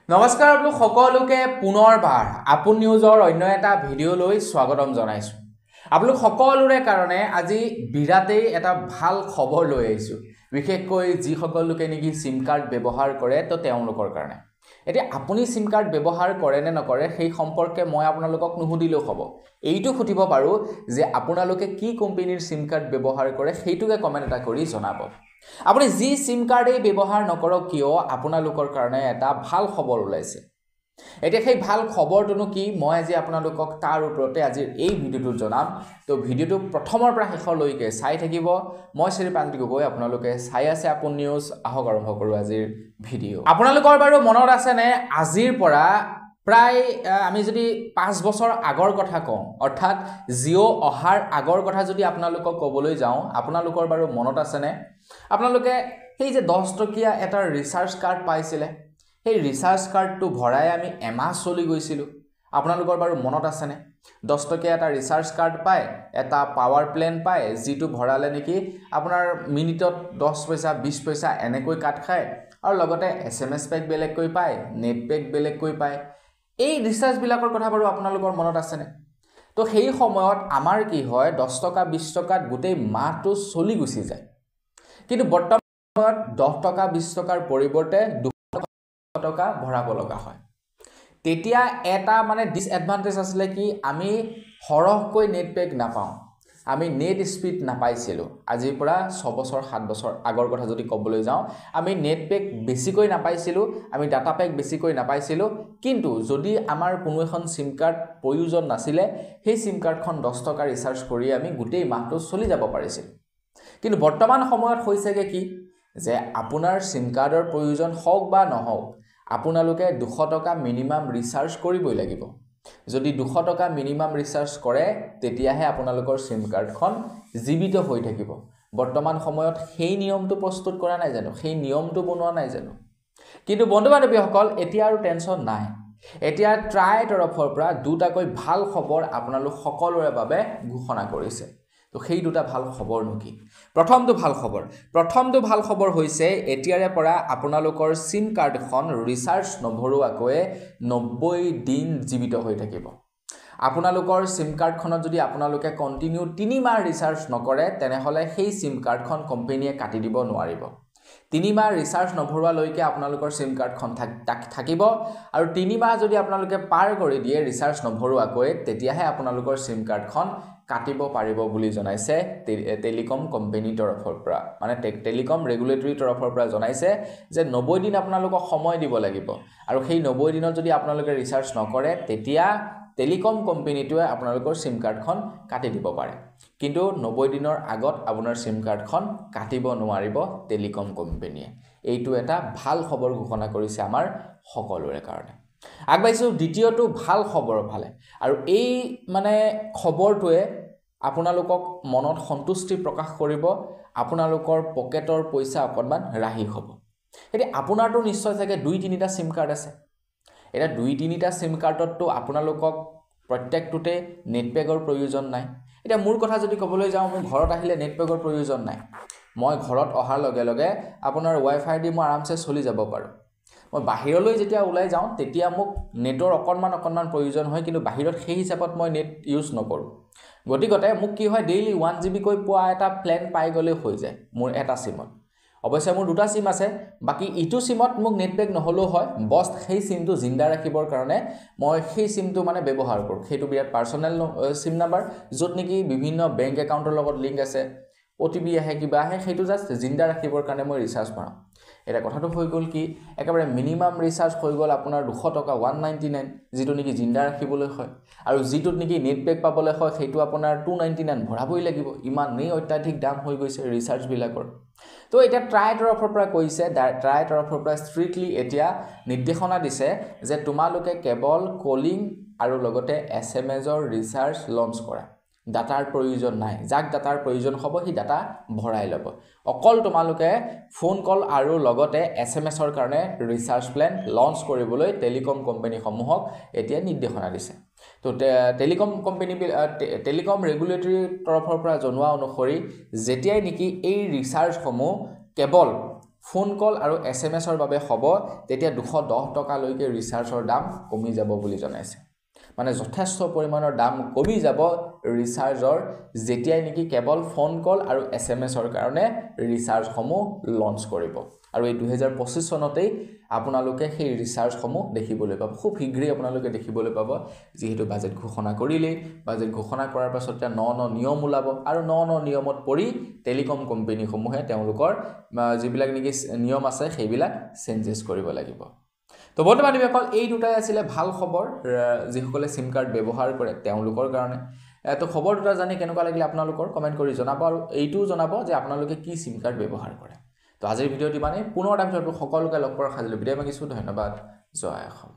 নমস্কাৰ আপোনালোক সকলোকে পুনৰবাৰ আপন নিউজৰ অন্য এটা ভিডিঅ'লৈ স্বাগতম জনাইছো। আপোনালোক সকলোৰে কাৰণে আজি বিৰাটেই এটা ভাল খবৰ লৈ আহিছো, বিশেষকৈ যি সকল লোকে নেকি সিম কাৰ্ড ব্যৱহাৰ কৰে তো তেওঁলোকৰ কাৰণে। এতিয়া আপুনি সিম কাৰ্ড ব্যৱহাৰ কৰে নে নকৰে সেই সম্পৰ্কে মই আপোনালোকক নুসুধিলেও হ'ব। এইটো সুধিব পাৰো যে আপোনালোকে কি কোম্পানীৰ সিম কাৰ্ড ব্যৱহাৰ কৰে সেইটোকে কমেন্ট এটা কৰি জনাব। আপুনি যি সিম কাৰ্ডেই ব্যৱহাৰ নকৰক কিয় আপোনালোকৰ কাৰণে এটা ভাল খবৰ ওলাইছে। এতিয়া সেই ভাল খবৰটোনো কি মই আজি আপোনালোকক তাৰ ওপৰতে আজিৰ এই ভিডিঅ'টোত জনাম। তো ভিডিঅ'টো প্ৰথমৰ পৰা শেষলৈকে চাই থাকিব। মই শ্ৰীপান্তি গগৈ, আপোনালোকে চাই আছে আপোন নিউজ। আহক আৰম্ভ কৰোঁ আজিৰ ভিডিঅ'। আপোনালোকৰ বাৰু মনত আছেনে আজিৰ পৰা প্ৰায় আমি যদি 5 বছৰ আগৰ কথা কওঁ, অৰ্থাৎ জিঅ' অহাৰ আগৰ কথা যদি আপোনালোকক ক'বলৈ যাওঁ, আপোনালোকৰ বাৰু মনত আছেনে আপোনালোকে সেই যে 10 টকীয়া এটা ৰিচাৰ্জ কাৰ্ড পাইছিলে, সেই ৰিচাৰ্জ কাৰ্ডটো ভৰাই আমি এমাহ চলি গৈছিলোঁ। আপোনালোকৰ বাৰু মনত আছেনে 10 টকীয়া এটা ৰিচাৰ্জ কাৰ্ড পায়, এটা পাৱাৰ প্লেন পায়, যিটো ভৰালে নেকি আপোনাৰ মিনিটত 10 পইচা 20 পইচা এনেকৈ কাট খায়, আৰু লগতে SMS পেক বেলেগকৈ পায়, নেট পেক বেলেগকৈ পায়। এই ৰিচাৰ্জবিলাকৰ কথা বাৰু আপোনালোকৰ মনত আছেনে? তো সেই সময়ত আমাৰ কি হয় 10 টকা 20 টকাত গোটেই মাহটো চলি গুচি যায়। কিন্তু বৰ্তমান সময়ত 10 টকা 20 টকাৰ পৰিৱৰ্তে 200 টকা ভৰাব লগা হয়। তেতিয়া এটা মানে ডিসএডভান্টেজ আছিলে কি আমি সৰহকৈ নেট পেক নাপাওঁ, আমি নেট স্পীড নাপাইছিলোঁ। আজিৰ পৰা 6 বছৰ 7 বছৰ আগৰ কথা যদি ক'বলৈ যাওঁ, আমি নেট পেক বেছিকৈ নাপাইছিলোঁ, আমি ডাটা পেক বেছিকৈ নাপাইছিলোঁ। কিন্তু যদি আমাৰ কোনো এখন সিম কাৰ্ড প্ৰয়োজন নাছিলে, সেই সিম কাৰ্ডখন 10 টকা ৰিচাৰ্জ কৰি আমি গোটেই মাহটো চলি যাব পাৰিছিলোঁ। কিন্তু বৰ্তমান সময়ত হৈছেগে কি যে আপোনাৰ সিম কাৰ্ডৰ প্ৰয়োজন হওক বা নহওক, আপোনালোকে 200 টকা মিনিমাম ৰিচাৰ্জ কৰিবই লাগিব। যদি 200 টকা মিনিমাম ৰিচাৰ্জ কৰে তেতিয়াহে আপোনালোকৰ সিম কাৰ্ডখন জীৱিত হৈ থাকিব। বৰ্তমান সময়ত সেই নিয়মটো প্ৰস্তুত কৰা নাই জানো, সেই নিয়মটো বনোৱা নাই জানো? কিন্তু বন্ধু বান্ধৱীসকল এতিয়া আৰু টেনচন নাই। এতিয়া ট্ৰাই তৰফৰ পৰা দুটাকৈ ভাল খবৰ আপোনালোক সকলোৰে বাবে ঘোষণা কৰিছে। তো সেই দুটা ভাল খবৰনো কি? প্ৰথমটো ভাল খবৰ হৈছে এতিয়াৰে পৰা আপোনালোকৰ সিম কাৰ্ডখন ৰিচাৰ্জ নভৰুৱাকৈ 90 দিন জীৱিত হৈ থাকিব। আপোনালোকৰ সিম কাৰ্ডখনত যদি আপোনালোকে কন্টিনিউ 3 মাহ ৰিচাৰ্জ নকৰে তেনেহলে সেই সিম কাৰ্ডখন কোম্পানীয়ে কাটি দিব নোৱাৰিব। 3 মাহ ৰিচাৰ্জ নভৰুৱালৈকে আপোনালোকৰ সিম কাৰ্ডখন থাকিব, আৰু 3 মাহ যদি আপোনালোকে পাৰ কৰি দিয়ে ৰিচাৰ্জ নভৰুৱাকৈ তেতিয়াহে আপোনালোকৰ সিম কাৰ্ডখন কাটিব পাৰিব বুলি জনাইছে টেলিকম কোম্পানীৰ তৰফৰ পৰা, মানে টেলিকম ৰেগুলেটৰী তৰফৰ পৰা জনাইছে যে 90 দিন আপোনালোকক সময় দিব লাগিব, আৰু সেই 90 দিনত যদি আপোনালোকে ৰিচাৰ্জ নকৰে তেতিয়া টেলিকম কোম্পানীটোৱে আপোনালোকৰ সিম কাৰ্ডখন কাটি দিব পাৰে। কিন্তু 90 দিনৰ আগত আপোনাৰ সিম কাৰ্ডখন কাটিব নোৱাৰিব টেলিকম কোম্পানীয়ে। এইটো এটা ভাল খবৰ ঘোষণা কৰিছে আমাৰ সকলোৰে কাৰণে। আগবাইছোঁ দ্বিতীয়টো ভাল খবৰ ফালে, আৰু এই মানে খবৰটোৱে আপোনালোকক মনত সন্তুষ্টি প্ৰকাশ কৰিব, আপোনালোকৰ পকেটৰ পইচা অকণমান ৰাহি হ'ব। এতিয়া আপোনাৰতো নিশ্চয় চাগে 2-3টা সিম কাৰ্ড আছে। এটা 2-3টা সিম কাৰ্ডততো আপোনালোকক প্ৰত্যেকটোতে নেট পেকৰ প্ৰয়োজন নাই। এতিয়া মোৰ কথা যদি ক'বলৈ যাওঁ, মোৰ ঘৰত আহিলে নেট পেকৰ প্ৰয়োজন নাই। মই ঘৰত অহাৰ লগে লগে আপোনাৰ ৱাইফাই দি মই আৰামছে চলি যাব পাৰোঁ। মই বাহিৰলৈ যেতিয়া ওলাই যাওঁ তেতিয়া মোক নেটৰ অকণমান প্ৰয়োজন হয়, কিন্তু বাহিৰত সেই হিচাপত মই নেট ইউজ নকৰোঁ। গতিকে মোক কি হয় ডেইলি 1 GB কৈ পোৱা এটা প্লেন পাই গ'লে হৈ যায় মোৰ এটা সিমত। অৱশ্যে মোৰ 2টা সিম আছে, বাকী ইটো সিমত মোক নেট পেক নহ'লেও হয়, বস সেই সিমটো জিন্দা ৰাখিবৰ কাৰণে মই সেই সিমটো মানে ব্যৱহাৰ কৰোঁ। সেইটো বিৰাট পাৰ্চনেল সিম নাম্বাৰ, য'ত নেকি বিভিন্ন বেংক একাউণ্টৰ লগত লিংক আছে, OTP আহে কিবা আহে, সেইটো জাষ্ট জিন্দা ৰাখিবৰ কাৰণে মই ৰিচাৰ্জ ভৰাওঁ। এটা কথাটো হৈ গ'ল কি একেবাৰে মিনিমাম ৰিচাৰ্জ হৈ গ'ল আপোনাৰ 200 টকা 199, যিটো নেকি জিন্দা ৰাখিবলৈ হয়, আৰু যিটোত নেকি নেট পেক পাবলৈ হয় সেইটো আপোনাৰ 299 ভৰাবই লাগিব। ইমানেই অত্যাধিক দাম হৈ গৈছে ৰিচাৰ্জবিলাকৰ। তো এতিয়া ট্ৰাই তৰফৰ পৰা কৈছে, ট্ৰাই তৰফৰ পৰা ষ্ট্ৰিক্টলি এতিয়া নিৰ্দেশনা দিছে যে তোমালোকে কেৱল কলিং আৰু লগতে SMS-ৰ ৰিচাৰ্জ লঞ্চ কৰা। ডাটাৰ প্ৰয়োজন নাই, যাক ডাটাৰ প্ৰয়োজন হ'ব সেই ডাটা ভৰাই ল'ব। অকল তোমালোকে ফোন কল আৰু লগতে SMS-ৰ কাৰণে ৰিচাৰ্জ প্লেন লঞ্চ কৰিবলৈ টেলিকম কোম্পানীসমূহক এতিয়া নিৰ্দেশনা দিছে। তো টেলিকম ৰেগুলেটৰী তৰফৰ পৰা জনোৱা অনুসৰি যেতিয়াই নেকি এই ৰিচাৰ্জসমূহ কেৱল ফোন কল আৰু SMS-ৰ বাবে হ'ব তেতিয়া 210 টকালৈকে ৰিচাৰ্জৰ দাম কমি যাব বুলি জনাইছে মানে যথেষ্ট পৰিমাণৰ দাম কমি যাব ৰিচাৰ্জৰ যেতিয়াই নেকি কেৱল ফোন কল আৰু SMS-ৰ কাৰণে ৰিচাৰ্জসমূহ লঞ্চ কৰিব আৰু এই 2025 চনতেই আপোনালোকে সেই ৰিচাৰ্জসমূহ দেখিবলৈ পাব খুব শীঘ্ৰেই আপোনালোকে দেখিবলৈ পাব যিহেতু বাজেট ঘোষণা কৰিলেই বাজেট ঘোষণা কৰাৰ পাছত ন নিয়ম ওলাব আৰু ন নিয়মত পৰি টেলিকম কোম্পানীসমূহে তেওঁলোকৰ যিবিলাক নেকি নিয়ম আছে সেইবিলাক চেঞ্জেছ কৰিব লাগিব তো বন্ধু-বান্ধৱীসকল এই দুটাই আছিলে ভাল খবৰ যিসকলে সিম কাৰ্ড ব্যৱহাৰ কৰে তেওঁলোকৰ কাৰণে তো খবৰ দুটা জানি কেনেকুৱা লাগিলে আপোনালোকৰ কমেন্ট কৰি জনাব আৰু এইটোও জনাব যে আপোনালোকে কি সিম কাৰ্ড ব্যৱহাৰ কৰে তো আজিৰ ভিডিঅ'টি মানে পুনৰ ডাক্তৰ সকলোকে লগ পোৱাৰ খালি বিদায় মাগিছোঁ ধন্যবাদ জয় অসম